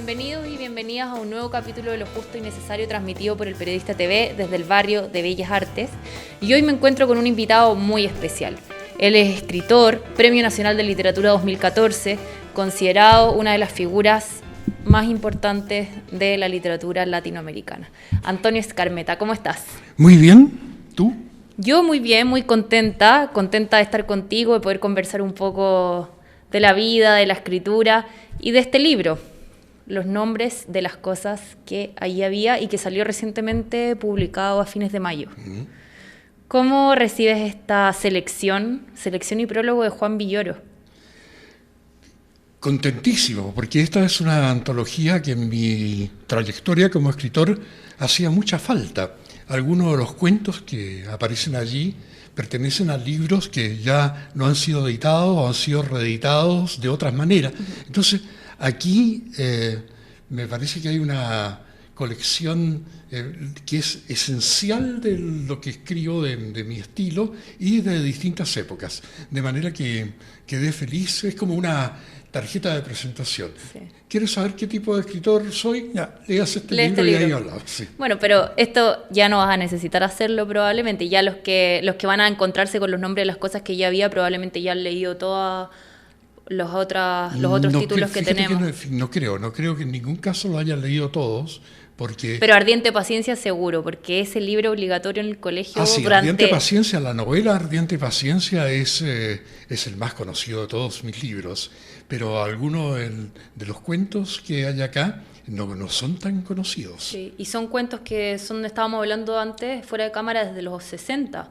Bienvenidos y bienvenidas a un nuevo capítulo de Lo Justo y Necesario transmitido por el Periodista TV desde el barrio de Bellas Artes. Y hoy me encuentro con un invitado muy especial. Él es escritor, Premio Nacional de Literatura 2014, considerado una de las figuras más importantes de la literatura latinoamericana. Antonio Skármeta, ¿cómo estás? Muy bien, ¿tú? Yo muy bien, muy contenta de estar contigo, de poder conversar un poco de la vida, de la escritura y de este libro, Los nombres de las cosas que allí había y que salió recientemente publicado a fines de mayo. ¿Cómo recibes esta selección y prólogo de Juan Villoro? Contentísimo, porque esta es una antología que en mi trayectoria como escritor hacía mucha falta. Algunos de los cuentos que aparecen allí pertenecen a libros que ya no han sido editados o han sido reeditados de otras maneras. Entonces, aquí me parece que hay una colección que es esencial de lo que escribo de mi estilo y de distintas épocas. De manera que quedé feliz, es como una tarjeta de presentación. Sí. ¿Quieres saber qué tipo de escritor soy? Ya, leas este libro y ahí hablamos. Sí. Bueno, pero esto ya no vas a necesitar hacerlo probablemente. Ya los que van a encontrarse con los nombres de las cosas que ya había probablemente ya han leído todos los otros títulos que tenemos. Que no creo que en ningún caso lo hayan leído todos. Pero Ardiente Paciencia seguro, porque es el libro obligatorio en el colegio. Sí, Ardiente Paciencia, la novela Ardiente Paciencia es el más conocido de todos mis libros, pero algunos de los cuentos que hay acá no son tan conocidos. Sí, y son cuentos que estábamos hablando antes, fuera de cámara, desde los 60.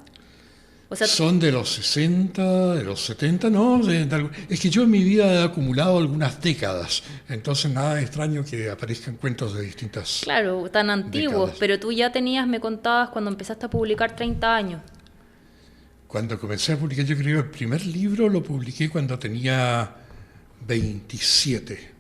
O sea, son de los 60, de los 70, no, es que yo en mi vida he acumulado algunas décadas, entonces nada extraño que aparezcan cuentos de distintas claro, tan antiguos, décadas. Pero tú ya me contabas cuando empezaste a publicar 30 años. Cuando comencé a publicar, yo creo que el primer libro lo publiqué cuando tenía 27,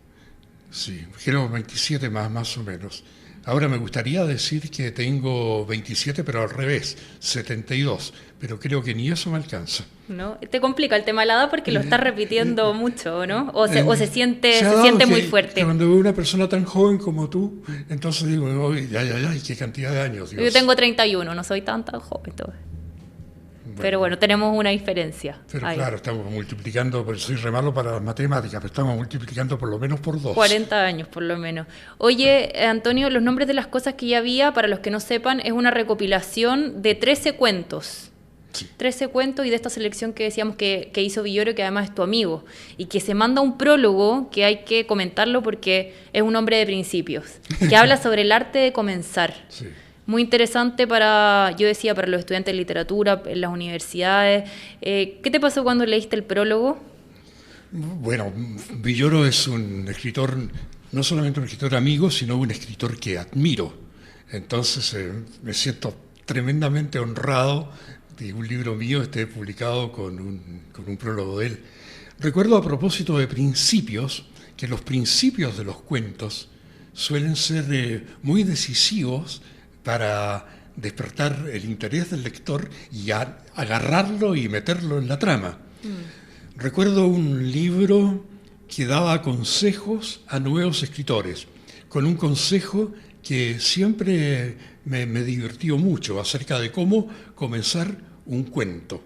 sí, creo 27 más o menos. Ahora me gustaría decir que tengo 27, pero al revés, 72, pero creo que ni eso me alcanza. ¿No? Te complica el tema de la edad porque lo estás repitiendo mucho, ¿no? O se siente muy fuerte. Cuando veo una persona tan joven como tú, entonces digo, ya, qué cantidad de años. Dios. Yo tengo 31, no soy tan joven todavía. Pero bueno, tenemos una diferencia. Pero ahí. Claro, estamos multiplicando, pues soy re malo para las matemáticas, pero estamos multiplicando por lo menos por 2. 40 años por lo menos. Oye, Antonio, Los nombres de las cosas que ya había, para los que no sepan, es una recopilación de 13 cuentos. Sí. 13 cuentos y de esta selección que decíamos que hizo Villoro, que además es tu amigo, y que se manda un prólogo que hay que comentarlo porque es un hombre de principios, que habla sobre el arte de comenzar. Sí. Muy interesante para los estudiantes de literatura, en las universidades. ¿Qué te pasó cuando leíste el prólogo? Bueno, Villoro es un escritor, no solamente un escritor amigo, sino un escritor que admiro. Entonces me siento tremendamente honrado de que un libro mío esté publicado con un prólogo de él. Recuerdo a propósito de principios, que los principios de los cuentos suelen ser muy decisivos para despertar el interés del lector y agarrarlo y meterlo en la trama. Recuerdo un libro que daba consejos a nuevos escritores, con un consejo que siempre me divirtió mucho acerca de cómo comenzar un cuento.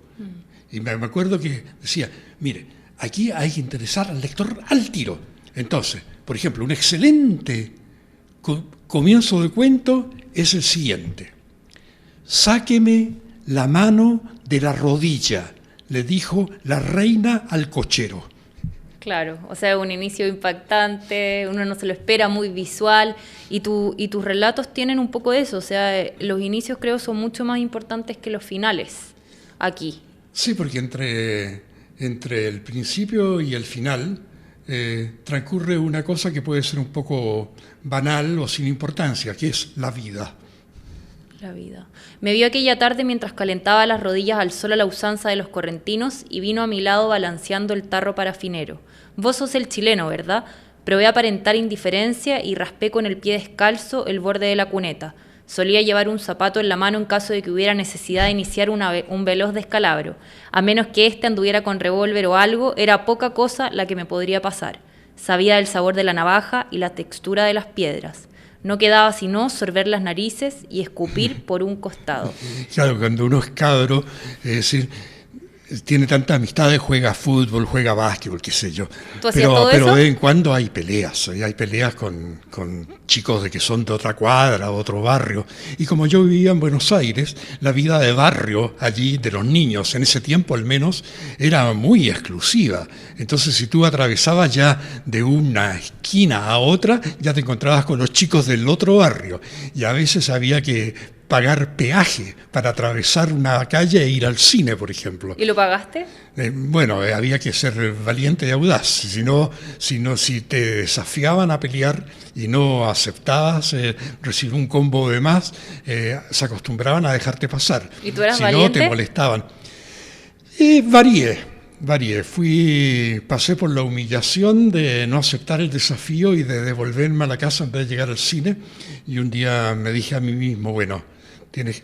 Y me acuerdo que decía, mire, aquí hay que interesar al lector al tiro. Entonces, por ejemplo, un excelente comienzo de cuento es el siguiente. Sáqueme la mano de la rodilla, le dijo la reina al cochero. Claro, o sea, un inicio impactante, uno no se lo espera, muy visual, y tus relatos tienen un poco de eso, o sea, los inicios creo son mucho más importantes que los finales, aquí. Sí, porque entre el principio y el final transcurre una cosa que puede ser un poco banal o sin importancia, que es la vida. La vida. Me vio aquella tarde mientras calentaba las rodillas al sol a la usanza de los correntinos y vino a mi lado balanceando el tarro parafinero. Vos sos el chileno, ¿verdad? Probé a aparentar indiferencia y raspé con el pie descalzo el borde de la cuneta. Solía llevar un zapato en la mano en caso de que hubiera necesidad de iniciar un veloz descalabro. A menos que éste anduviera con revólver o algo, era poca cosa la que me podría pasar. Sabía el sabor de la navaja y la textura de las piedras. No quedaba sino sorber las narices y escupir por un costado. Claro, cuando uno es cabro, es decir, tiene tantas amistades, juega fútbol, juega básquetbol, qué sé yo. ¿Tú hacías todo pero eso? de vez en cuando hay peleas con chicos que son de otra cuadra, otro barrio. Y como yo vivía en Buenos Aires, la vida de barrio allí, de los niños, en ese tiempo al menos, era muy exclusiva. Entonces, si tú atravesabas ya de una esquina a otra, ya te encontrabas con los chicos del otro barrio. Y a veces había que pagar peaje para atravesar una calle e ir al cine, por ejemplo. ¿Y lo pagaste? Había que ser valiente y audaz. Si te desafiaban a pelear y no aceptabas recibir un combo de más, se acostumbraban a dejarte pasar. ¿Y tú eras si valiente? no, te molestaban. Varié. Pasé por la humillación de no aceptar el desafío y de devolverme a la casa en vez de llegar al cine. Y un día me dije a mí mismo,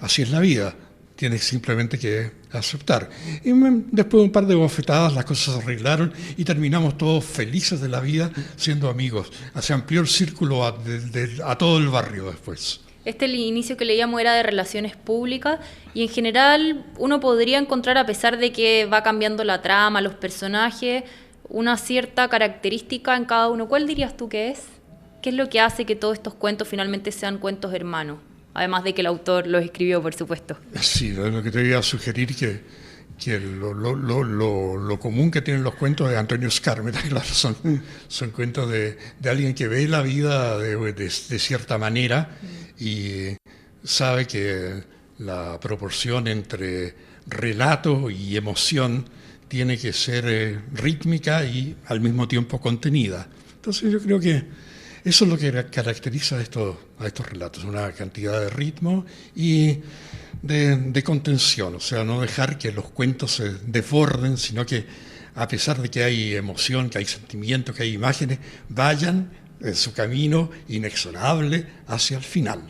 así es la vida, tienes simplemente que aceptar. Y después de un par de bofetadas las cosas se arreglaron y terminamos todos felices de la vida siendo amigos. Se amplió el círculo a todo el barrio después. El inicio que leíamos era de relaciones públicas y en general uno podría encontrar, a pesar de que va cambiando la trama, los personajes, una cierta característica en cada uno. ¿Cuál dirías tú que es? ¿Qué es lo que hace que todos estos cuentos finalmente sean cuentos hermanos? Además de que el autor los escribió, por supuesto. Sí, lo que te voy a sugerir que lo común que tienen los cuentos de Antonio Skármeta, claro, son cuentos de alguien que ve la vida de cierta manera y sabe que la proporción entre relato y emoción tiene que ser rítmica y al mismo tiempo contenida. Entonces yo creo que eso es lo que caracteriza a estos relatos, una cantidad de ritmo y de contención, o sea, no dejar que los cuentos se desborden, sino que a pesar de que hay emoción, que hay sentimiento, que hay imágenes, vayan en su camino inexorable hacia el final.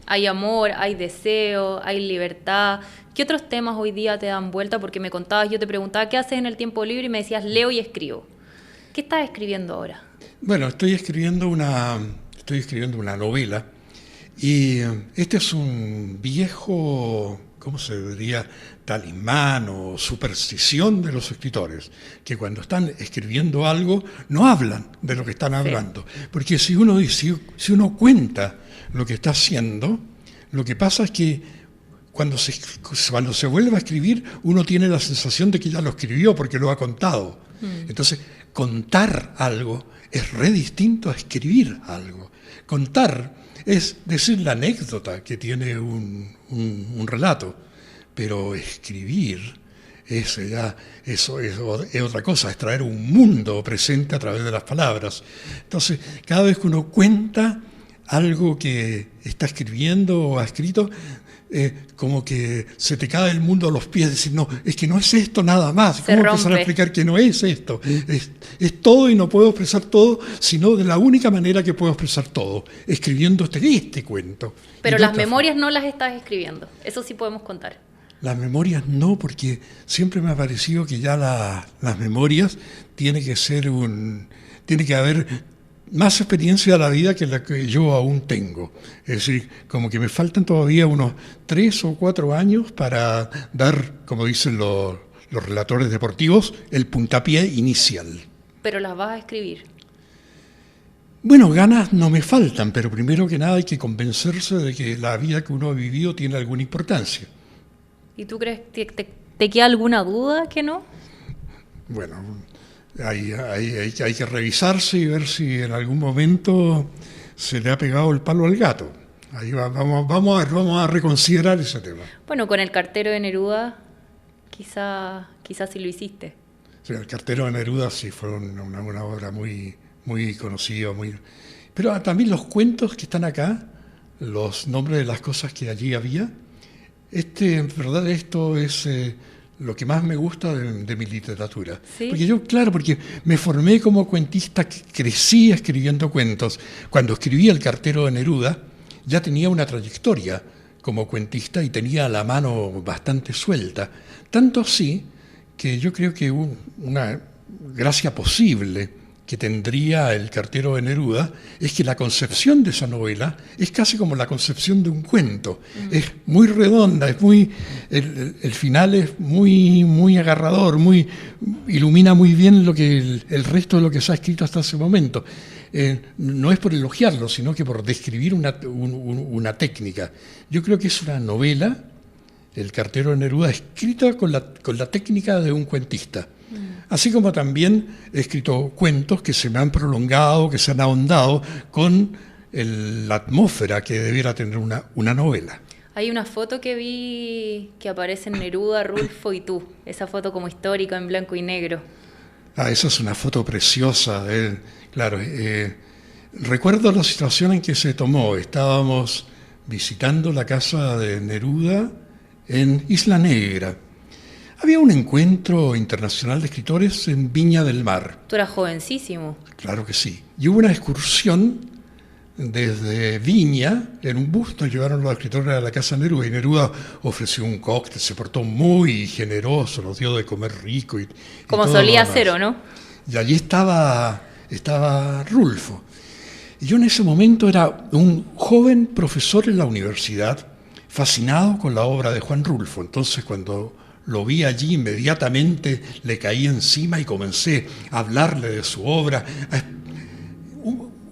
Hay amor, hay deseo, hay libertad. ¿Qué otros temas hoy día te dan vuelta? Porque me contabas, yo te preguntaba, ¿qué haces en el tiempo libre? Y me decías, leo y escribo. ¿Qué estás escribiendo ahora? Bueno, estoy escribiendo una novela y este es un viejo, ¿cómo se diría?, talismán o superstición de los escritores, que cuando están escribiendo algo no hablan de lo que están hablando, porque si uno cuenta lo que está haciendo, lo que pasa es que cuando se vuelve a escribir, uno tiene la sensación de que ya lo escribió porque lo ha contado. Entonces, contar algo es re distinto a escribir algo. Contar es decir la anécdota que tiene un relato, pero escribir eso es otra cosa, es traer un mundo presente a través de las palabras. Entonces, cada vez que uno cuenta algo que está escribiendo o ha escrito, como que se te cae el mundo a los pies, decir, no, es que no es esto nada más. ¿Cómo empezar a explicar que no es esto? Es todo y no puedo expresar todo, sino de la única manera que puedo expresar todo, escribiendo este cuento. Pero las memorias no las estás escribiendo, eso sí podemos contar. Las memorias no, porque siempre me ha parecido que ya las memorias tiene que haber más experiencia de la vida que la que yo aún tengo. Es decir, como que me faltan todavía unos 3 o 4 años para dar, como dicen los relatores deportivos, el puntapié inicial. Pero las vas a escribir. Bueno, ganas no me faltan, pero primero que nada hay que convencerse de que la vida que uno ha vivido tiene alguna importancia. ¿Y tú crees que te queda alguna duda que no? Bueno, hay que revisarse y ver si en algún momento se le ha pegado el palo al gato. Ahí vamos a reconsiderar ese tema. Bueno, con El cartero de Neruda quizás sí lo hiciste. Sí, El cartero de Neruda sí fue una obra muy, muy conocida. Pero también los cuentos que están acá, los nombres de las cosas que allí había, en verdad esto es lo que más me gusta de mi literatura. ¿Sí? Porque me formé como cuentista, crecí escribiendo cuentos. Cuando escribí El cartero de Neruda, ya tenía una trayectoria como cuentista y tenía la mano bastante suelta. Tanto así que yo creo que una gracia posible que tendría El cartero de Neruda es que la concepción de esa novela es casi como la concepción de un cuento. Es muy redonda, es muy, el final es muy, muy agarrador, ilumina muy bien lo que el resto de lo que se ha escrito hasta ese momento. No es por elogiarlo, sino que por describir una técnica. Yo creo que es una novela, El cartero de Neruda, escrita con la técnica de un cuentista. Así como también he escrito cuentos que se me han prolongado, que se han ahondado con la atmósfera que debiera tener una novela. Hay una foto que vi que aparece en Neruda, Rulfo y tú. Esa foto como histórica en blanco y negro. Esa es una foto preciosa. Claro, recuerdo la situación en que se tomó. Estábamos visitando la casa de Neruda en Isla Negra. Había un encuentro internacional de escritores en Viña del Mar. Tú eras jovencísimo. Claro que sí. Y hubo una excursión desde Viña, en un bus nos llevaron los escritores a la casa de Neruda, y Neruda ofreció un cóctel, se portó muy generoso, nos dio de comer rico. Como solía hacer, ¿o no? Y allí estaba Rulfo. Y yo en ese momento era un joven profesor en la universidad, fascinado con la obra de Juan Rulfo. Entonces, cuando lo vi allí, inmediatamente le caí encima y comencé a hablarle de su obra,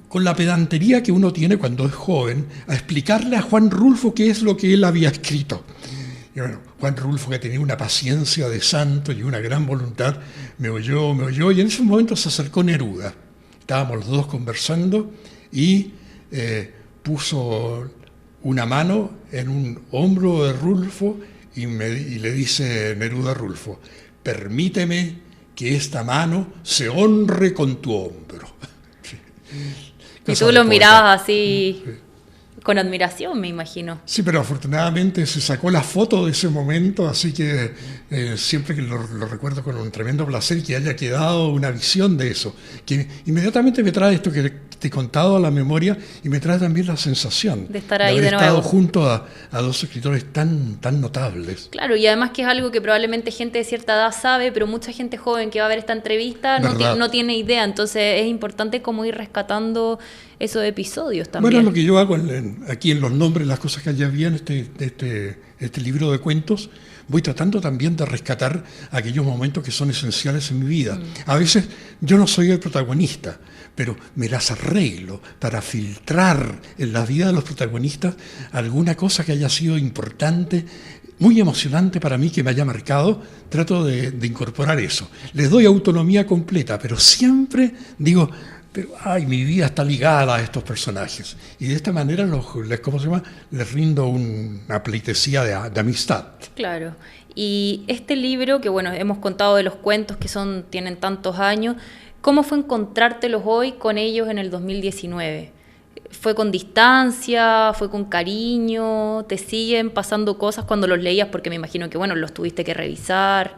con la pedantería que uno tiene cuando es joven, a explicarle a Juan Rulfo qué es lo que él había escrito. Y bueno, Juan Rulfo, que tenía una paciencia de santo y una gran voluntad, me oyó, y en ese momento se acercó Neruda. Estábamos los dos conversando y puso una mano en un hombro de Rulfo y le dice Neruda a Rulfo: permíteme que esta mano se honre con tu hombro. Y tú lo mirabas así con admiración, me imagino. Sí, pero afortunadamente se sacó la foto de ese momento, así que siempre que lo recuerdo con un tremendo placer que haya quedado una visión de eso, que inmediatamente me trae esto que te he contado a la memoria, y me trae también la sensación de estar ahí de de haber estado nuevo junto a dos escritores tan notables. Claro, y además que es algo que probablemente gente de cierta edad sabe, pero mucha gente joven que va a ver esta entrevista no tiene idea, entonces es importante como ir rescatando esos episodios también. Bueno, lo que yo hago aquí en los nombres, las cosas que allá había en este libro de cuentos, voy tratando también de rescatar aquellos momentos que son esenciales en mi vida. A veces yo no soy el protagonista, pero me las arreglo para filtrar en la vida de los protagonistas alguna cosa que haya sido importante, muy emocionante para mí, que me haya marcado. Trato de incorporar eso. Les doy autonomía completa, pero siempre digo: pero mi vida está ligada a estos personajes. Y de esta manera les rindo una pleitesía de amistad. Claro. Y este libro, que bueno, hemos contado de los cuentos que tienen tantos años, ¿cómo fue encontrártelos hoy con ellos en el 2019? ¿Fue con distancia? ¿Fue con cariño? ¿Te siguen pasando cosas cuando los leías? Porque me imagino que, bueno, los tuviste que revisar,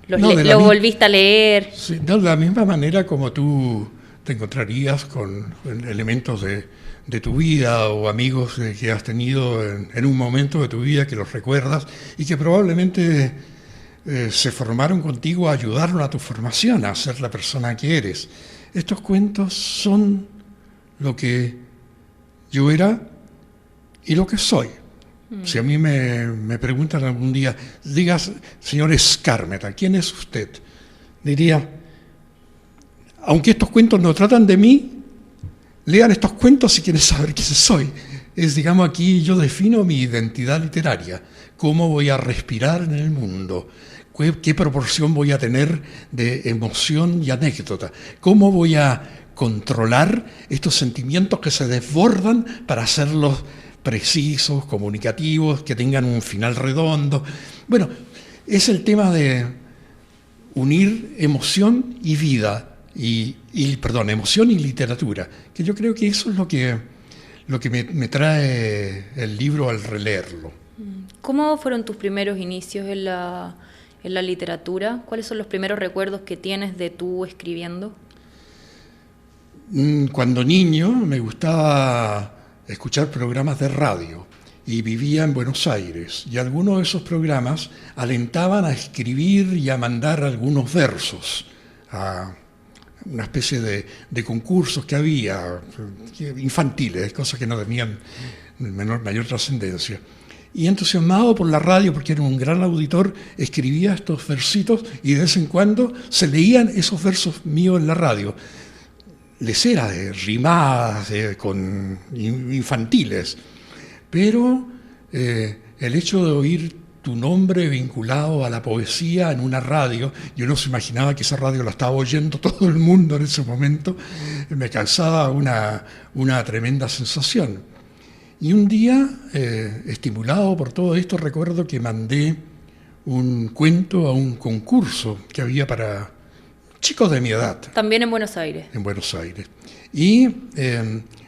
los volviste a leer. Sí, de la misma manera como tú te encontrarías con elementos de tu vida o amigos que has tenido en un momento de tu vida que los recuerdas y que probablemente se formaron contigo, ayudaron a tu formación, a ser la persona que eres. Estos cuentos son lo que yo era y lo que soy. Si a mí me preguntan algún día, digas, señor Skármeta, ¿quién es usted? Diría: aunque estos cuentos no tratan de mí, lean estos cuentos si quieren saber quién soy. Digamos, aquí yo defino mi identidad literaria, cómo voy a respirar en el mundo, qué proporción voy a tener de emoción y anécdota, cómo voy a controlar estos sentimientos que se desbordan para hacerlos precisos, comunicativos, que tengan un final redondo. Bueno, es el tema de unir emoción y vida, emoción y literatura, que yo creo que eso es lo que me trae el libro al releerlo. ¿Cómo fueron tus primeros inicios en la literatura? ¿Cuáles son los primeros recuerdos que tienes de tú escribiendo? Cuando niño me gustaba escuchar programas de radio y vivía en Buenos Aires, y algunos de esos programas alentaban a escribir y a mandar algunos versos una especie de concursos que había, infantiles, cosas que no tenían mayor trascendencia. Y entusiasmado por la radio, porque era un gran auditor, escribía estos versitos y de vez en cuando se leían esos versos míos en la radio. Les era de rimadas, infantiles. Pero el hecho de oír tu nombre vinculado a la poesía en una radio, yo no se imaginaba que esa radio la estaba oyendo todo el mundo en ese momento, me causaba una tremenda sensación. Y un día, estimulado por todo esto, recuerdo que mandé un cuento a un concurso que había para chicos de mi edad. También en Buenos Aires. En Buenos Aires. Y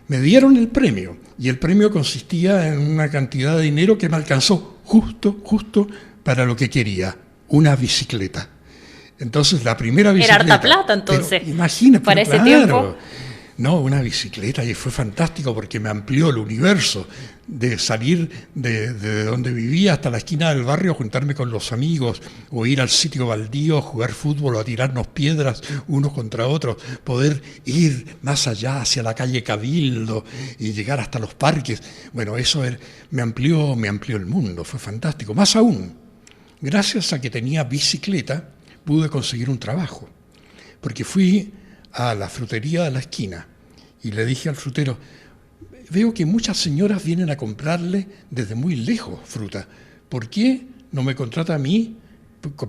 me dieron el premio. Y el premio consistía en una cantidad de dinero que me alcanzó justo para lo que quería, una bicicleta. Entonces, la primera bicicleta... Era harta plata, entonces. Imagínate, para ese tiempo. No, una bicicleta, y fue fantástico porque me amplió el universo de salir de donde vivía hasta la esquina del barrio, juntarme con los amigos, o ir al sitio baldío, jugar fútbol o a tirarnos piedras unos contra otros, poder ir más allá hacia la calle Cabildo y llegar hasta los parques. Bueno, eso me amplió el mundo, fue fantástico. Más aún, gracias a que tenía bicicleta, pude conseguir un trabajo, porque fui a la frutería de la esquina y le dije al frutero: veo que muchas señoras vienen a comprarle desde muy lejos fruta. ¿Por qué no me contrata a mí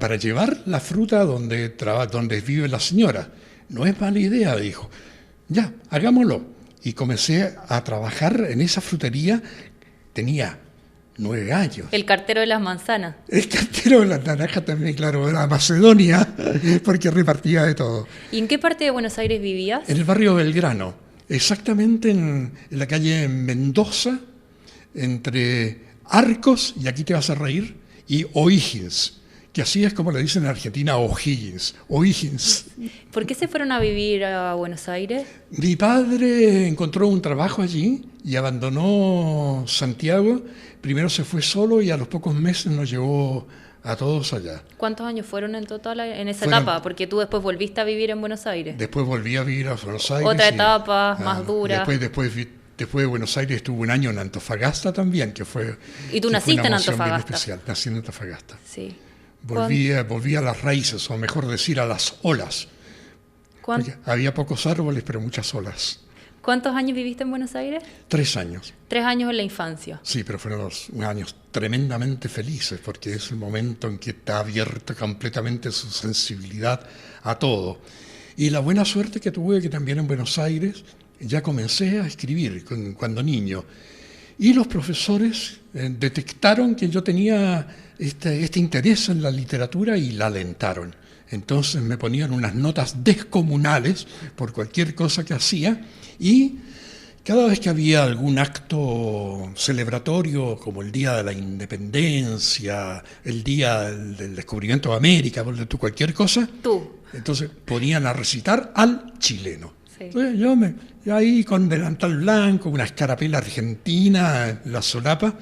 para llevar la fruta donde vive la señora? No es mala idea, dijo. Ya, hagámoslo. Y comencé a trabajar en esa frutería. Tenía 9 años. El cartero de las manzanas. El cartero de las naranjas también, claro, era Macedonia, porque repartía de todo. ¿Y en qué parte de Buenos Aires vivías? En el barrio Belgrano, exactamente en la calle Mendoza, entre Arcos, y aquí te vas a reír, y O'Higgins, que así es como le dicen en Argentina O'Higgins. ¿Por qué se fueron a vivir a Buenos Aires? Mi padre encontró un trabajo allí y abandonó Santiago. Primero se fue solo y a los pocos meses nos llevó a todos allá. ¿Cuántos años fueron en total en esa etapa? Porque tú después volviste a vivir en Buenos Aires. Después volví a vivir a Buenos Aires. Otra etapa más dura. Después de Buenos Aires estuve un año en Antofagasta también, que fue... ¿Y tú naciste en Antofagasta? Especial. Nací en Antofagasta. Sí. Volví a las raíces, o mejor decir, a las olas. Había pocos árboles, pero muchas olas. ¿Cuántos años viviste en Buenos Aires? 3 años. 3 años en la infancia. Sí, pero fueron unos años tremendamente felices, porque es el momento en que está abierta completamente su sensibilidad a todo. Y la buena suerte que tuve que también en Buenos Aires ya comencé a escribir cuando niño. Y los profesores detectaron que yo tenía este interés en la literatura y la alentaron. Entonces me ponían unas notas descomunales por cualquier cosa que hacía, y cada vez que había algún acto celebratorio, como el Día de la Independencia, el Día del Descubrimiento de América, cualquier cosa, entonces ponían a recitar al chileno. Sí. Entonces yo ahí con delantal blanco, una escarapela argentina, la solapa,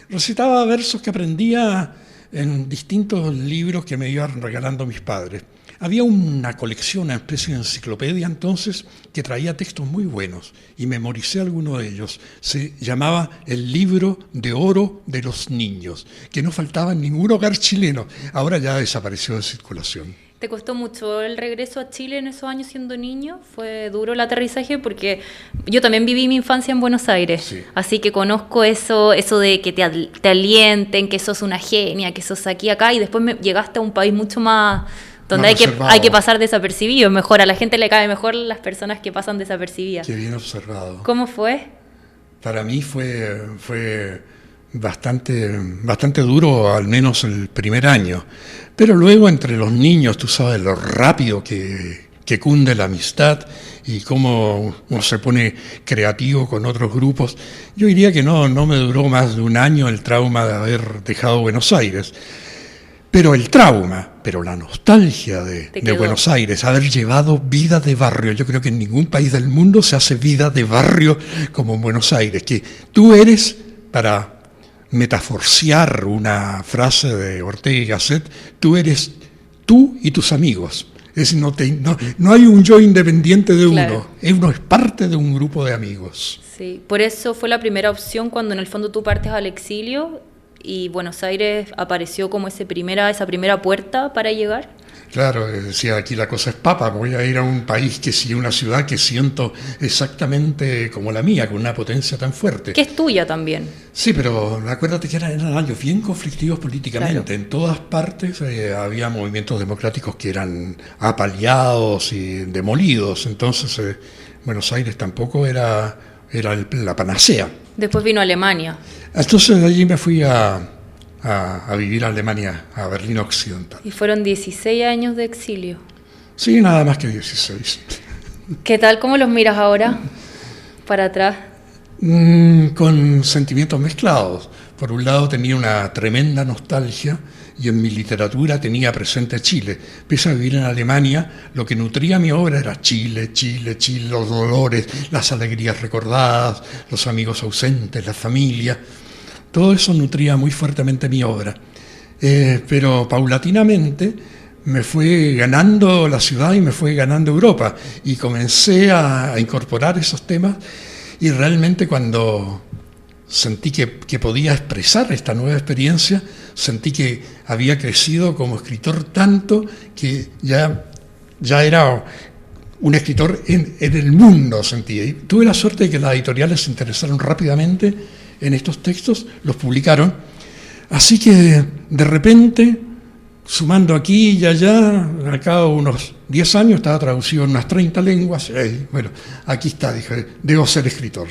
recitaba versos que aprendía en distintos libros que me iban regalando mis padres. Había una colección, una especie de enciclopedia entonces, que traía textos muy buenos, y memoricé alguno de ellos. Se llamaba El Libro de Oro de los Niños, que no faltaba en ningún hogar chileno. Ahora ya desapareció de circulación. ¿Te costó mucho el regreso a Chile en esos años siendo niño? ¿Fue duro el aterrizaje? Porque yo también viví mi infancia en Buenos Aires, sí. Así que conozco eso de que te alienten, que sos una genia, que sos aquí, acá, y después llegaste a un país mucho más donde hay que pasar desapercibido. Mejor, a la gente le cae mejor las personas que pasan desapercibidas. Qué bien observado. ¿Cómo fue? Para mí fue bastante duro, al menos el primer año. Pero luego entre los niños, tú sabes lo rápido que cunde la amistad y cómo uno se pone creativo con otros grupos. Yo diría que no me duró más de un año el trauma de haber dejado Buenos Aires. Pero la nostalgia de Buenos Aires, haber llevado vida de barrio. Yo creo que en ningún país del mundo se hace vida de barrio como en Buenos Aires, que tú eres, para metaforciar una frase de Ortega y Gasset, tú eres tú y tus amigos. No hay un yo independiente de Claro. uno es parte de un grupo de amigos. Sí, por eso fue la primera opción cuando en el fondo tú partes al exilio y Buenos Aires apareció como esa primera puerta para llegar. Claro, decía, aquí la cosa es papa, voy a ir a un país una ciudad que siento exactamente como la mía, con una potencia tan fuerte. Que es tuya también. Sí, pero acuérdate que eran años bien conflictivos políticamente. Claro. En todas partes había movimientos democráticos que eran apaleados y demolidos. Entonces, Buenos Aires tampoco era la panacea. Después vino Alemania. Entonces, de allí me fui a vivir a Alemania, a Berlín Occidental. Y fueron 16 años de exilio. Sí, nada más que 16. ¿Qué tal? ¿Cómo los miras ahora? Para atrás. Con sentimientos mezclados. Por un lado tenía una tremenda nostalgia y en mi literatura tenía presente Chile. Pese a vivir en Alemania, lo que nutría mi obra era Chile, Chile, Chile, los dolores, las alegrías recordadas, los amigos ausentes, la familia. Todo eso nutría muy fuertemente mi obra. Pero paulatinamente me fue ganando la ciudad y me fue ganando Europa. Y comencé a incorporar esos temas. Y realmente cuando sentí que podía expresar esta nueva experiencia, sentí que había crecido como escritor tanto que ya era un escritor en el mundo, sentí. Y tuve la suerte de que las editoriales se interesaron rápidamente en estos textos, los publicaron. Así que de repente, sumando aquí y allá, al cabo de unos 10 años, estaba traducido en unas 30 lenguas. Bueno, aquí está, dije, debo ser escritor.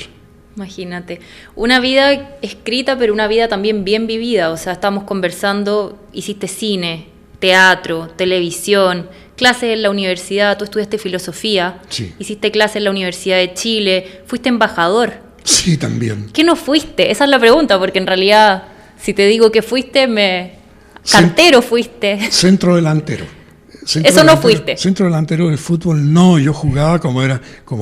Imagínate, una vida escrita, pero una vida también bien vivida. O sea, estamos conversando, hiciste cine, teatro, televisión, clases en la universidad, tú estudiaste filosofía, Sí. Hiciste clases en la Universidad de Chile, fuiste embajador. Sí, también. ¿Qué no fuiste? Esa es la pregunta, porque en realidad, si te digo que fuiste, cantero fuiste. Centro delantero. Eso no fuiste. Centro delantero del fútbol no, yo jugaba como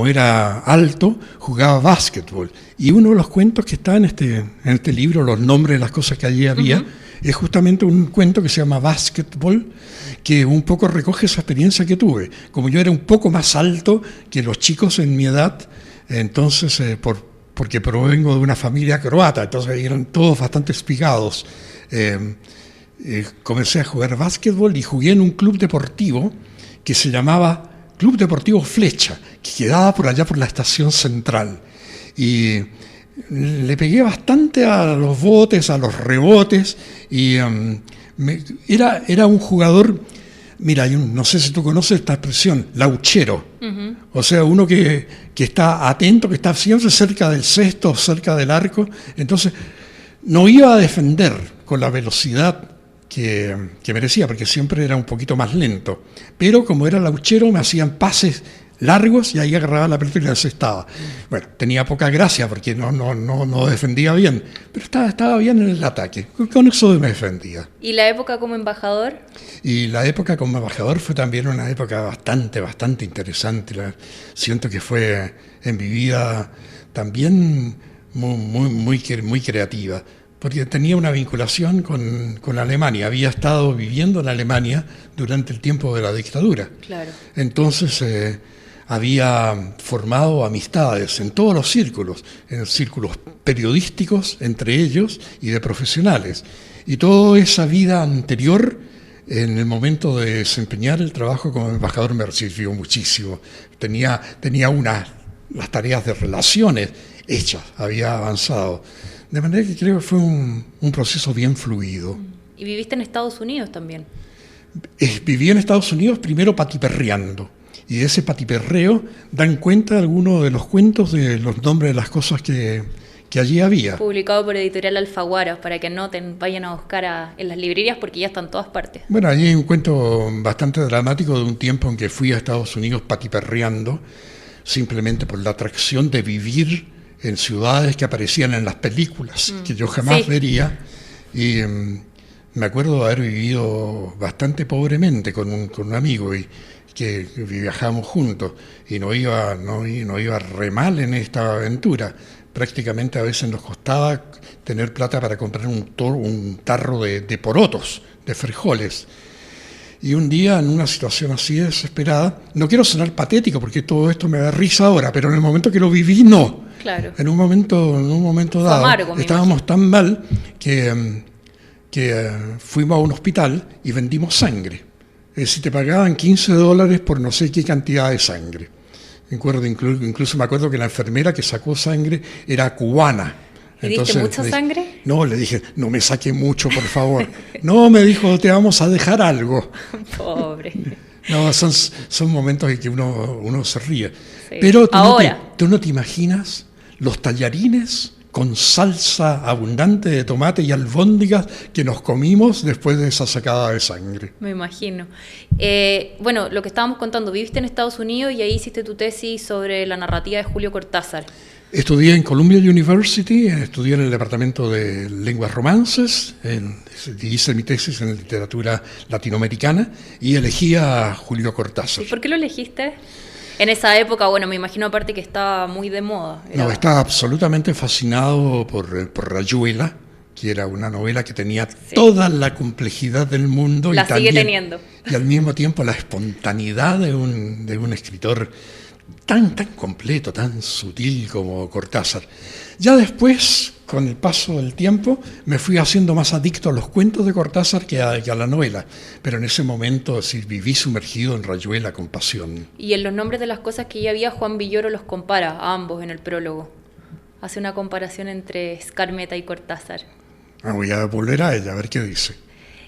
era alto, jugaba básquetbol. Y uno de los cuentos que está en este libro, los nombres de las cosas que allí había, es justamente un cuento que se llama Básquetbol, que un poco recoge esa experiencia que tuve. Como yo era un poco más alto que los chicos en mi edad, entonces, porque provengo de una familia croata, entonces eran todos bastante espigados. Comencé a jugar básquetbol y jugué en un club deportivo que se llamaba Club Deportivo Flecha, que quedaba por allá por la estación central. Y le pegué bastante a los botes, a los rebotes, y era un jugador, mira, no sé si tú conoces esta expresión, lauchero. O sea, uno que está atento, que está siempre cerca del cesto, cerca del arco. Entonces, no iba a defender con la velocidad que merecía, porque siempre era un poquito más lento. Pero como era lauchero, me hacían pases largos y ahí agarraba la pelota y la encestaba. Bueno, tenía poca gracia porque no defendía bien, pero estaba bien en el ataque. Con eso me defendía. ¿Y la época como embajador? Y la época como embajador fue también una época bastante interesante. Siento que fue en mi vida también muy creativa, porque tenía una vinculación con Alemania. Había estado viviendo en Alemania durante el tiempo de la dictadura. Claro. Entonces había formado amistades en todos los círculos, en círculos periodísticos entre ellos y de profesionales. Y toda esa vida anterior, en el momento de desempeñar el trabajo como embajador, me sirvió muchísimo. Tenía las tareas de relaciones hechas, había avanzado. De manera que creo que fue un proceso bien fluido. ¿Y viviste en Estados Unidos también? Viví en Estados Unidos primero patiperreando. Y de ese patiperreo dan cuenta algunos de los cuentos de los nombres de las cosas que allí había. Publicado por Editorial Alfaguara, para que anoten, vayan a buscar en las librerías porque ya están en todas partes. Bueno, allí hay un cuento bastante dramático de un tiempo en que fui a Estados Unidos patiperreando, simplemente por la atracción de vivir en ciudades que aparecían en las películas, que yo jamás vería. Y me acuerdo de haber vivido bastante pobremente con un amigo y que viajábamos juntos, y no iba re mal en esta aventura. Prácticamente a veces nos costaba tener plata para comprar un tarro de porotos, de frijoles. Y un día, en una situación así desesperada, no quiero sonar patético porque todo esto me da risa ahora, pero en el momento que lo viví, no. Claro. En un momento dado, amargo, estábamos tan mal que fuimos a un hospital y vendimos sangre. Es decir, te pagaban $15 por no sé qué cantidad de sangre. Incluso me acuerdo que la enfermera que sacó sangre era cubana. ¿Le diste mucha sangre? No, le dije, no me saque mucho, por favor. No, me dijo, te vamos a dejar algo. Pobre. No, son momentos en que uno se ríe. Sí. Pero Ahora. tú no te imaginas los tallarines con salsa abundante de tomate y albóndigas que nos comimos después de esa sacada de sangre. Me imagino. Bueno, lo que estábamos contando, viviste en Estados Unidos y ahí hiciste tu tesis sobre la narrativa de Julio Cortázar. Estudié en Columbia University, estudié en el departamento de lenguas romances, hice mi tesis en literatura latinoamericana y elegí a Julio Cortázar. ¿Y por qué lo elegiste? En esa época, bueno, me imagino aparte que estaba muy de moda. No, estaba absolutamente fascinado por Rayuela, que era una novela que tenía toda la complejidad del mundo. La sigue teniendo. Y al mismo tiempo la espontaneidad de un escritor tan completo, tan sutil como Cortázar. Ya después, con el paso del tiempo, me fui haciendo más adicto a los cuentos de Cortázar que a la novela. Pero en ese momento sí, viví sumergido en Rayuela con pasión. Y en los nombres de las cosas que ya había, Juan Villoro los compara a ambos en el prólogo. Hace una comparación entre Skármeta y Cortázar. Voy a volver a ella, a ver qué dice.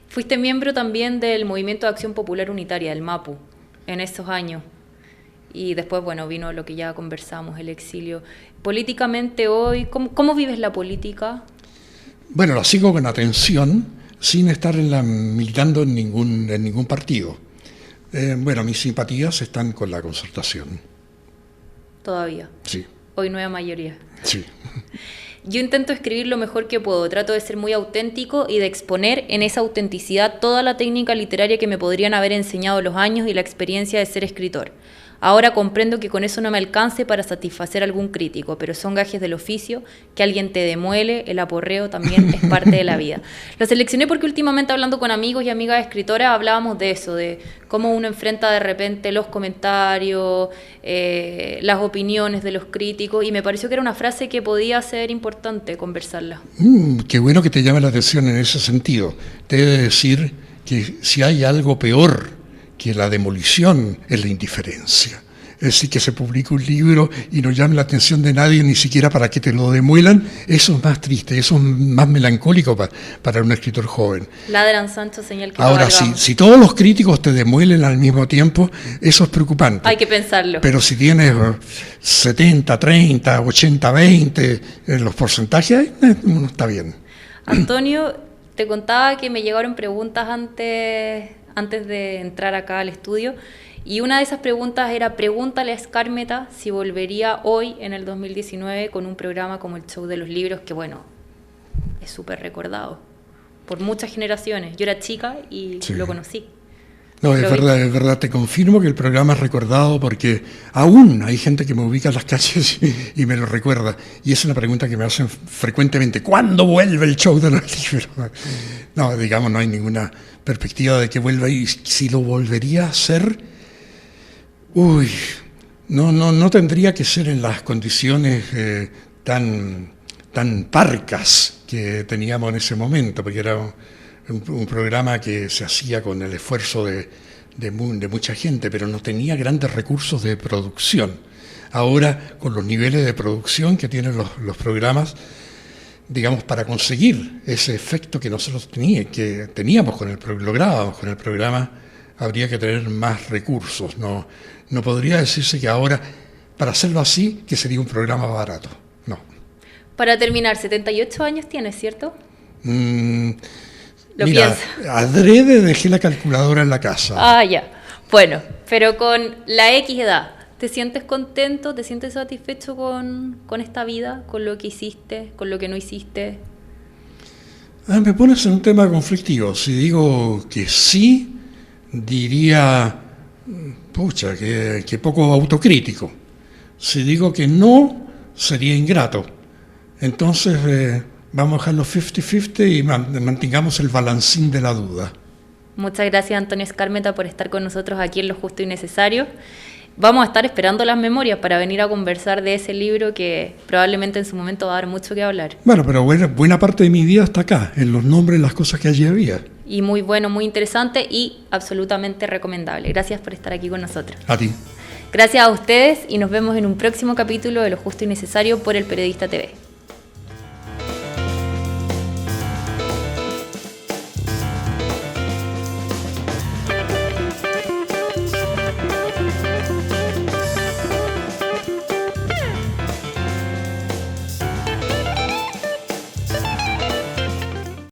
Fuiste miembro también del Movimiento de Acción Popular Unitaria, del MAPU, en esos años. Y después, bueno, vino lo que ya conversamos, el exilio. Políticamente hoy, ¿cómo vives la política? Bueno, la sigo con atención, sin estar militando en ningún partido. Bueno, mis simpatías están con la Concertación. ¿Todavía? Sí. Hoy nueva mayoría. Sí. Yo intento escribir lo mejor que puedo, trato de ser muy auténtico y de exponer en esa autenticidad toda la técnica literaria que me podrían haber enseñado los años y la experiencia de ser escritor. Ahora comprendo que con eso no me alcance para satisfacer a algún crítico, pero son gajes del oficio, que alguien te demuele, el aporreo también es parte de la vida. Lo seleccioné porque últimamente hablando con amigos y amigas escritoras hablábamos de eso, de cómo uno enfrenta de repente los comentarios, las opiniones de los críticos, y me pareció que era una frase que podía ser importante conversarla. Qué bueno que te llame la atención en ese sentido. Te he de decir que si hay algo peor que la demolición es la indiferencia. Es decir, que se publique un libro y no llame la atención de nadie ni siquiera para que te lo demuelan, eso es más triste, eso es más melancólico para un escritor joven. Ladran Sancho, señal que ahora, si todos los críticos te demuelen al mismo tiempo, eso es preocupante. Hay que pensarlo. Pero si tienes 70, 30, 80, 20, los porcentajes, uno está bien. Antonio, te contaba que me llegaron preguntas antes de entrar acá al estudio, y una de esas preguntas era: pregúntale a Skármeta si volvería hoy, en el 2019, con un programa como el Show de los Libros, que bueno, es súper recordado por muchas generaciones. Yo era chica y lo conocí. No, es verdad, te confirmo que el programa es recordado porque aún hay gente que me ubica en las calles y me lo recuerda. Y es una pregunta que me hacen frecuentemente: ¿cuándo vuelve el Show de los Libros? No, digamos, no hay ninguna perspectiva de que vuelva, y si lo volvería a hacer, no tendría que ser en las condiciones tan parcas que teníamos en ese momento, porque era un programa que se hacía con el esfuerzo de mucha gente, pero no tenía grandes recursos de producción. Ahora, con los niveles de producción que tienen los programas, digamos, para conseguir ese efecto que nosotros lográbamos con el programa, habría que tener más recursos. No podría decirse que ahora, para hacerlo así, que sería un programa barato. No. Para terminar, 78 años tienes, ¿cierto? Lo mira, piensa. Adrede dejé la calculadora en la casa. Ah, ya. Bueno, pero con la X edad, ¿te sientes contento? ¿Te sientes satisfecho con esta vida? ¿Con lo que hiciste? ¿Con lo que no hiciste? Me pones en un tema conflictivo. Si digo que sí, diría, pucha, que poco autocrítico. Si digo que no, sería ingrato. Entonces, vamos a dejarlo 50-50 y mantengamos el balancín de la duda. Muchas gracias, Antonio Escármeta, por estar con nosotros aquí en Lo Justo y Necesario. Vamos a estar esperando las memorias para venir a conversar de ese libro que probablemente en su momento va a dar mucho que hablar. Bueno, pero buena parte de mi vida está acá, en los nombres, las cosas que allí había. Y muy bueno, muy interesante y absolutamente recomendable. Gracias por estar aquí con nosotros. A ti. Gracias a ustedes y nos vemos en un próximo capítulo de Lo Justo y Necesario por El Periodista TV.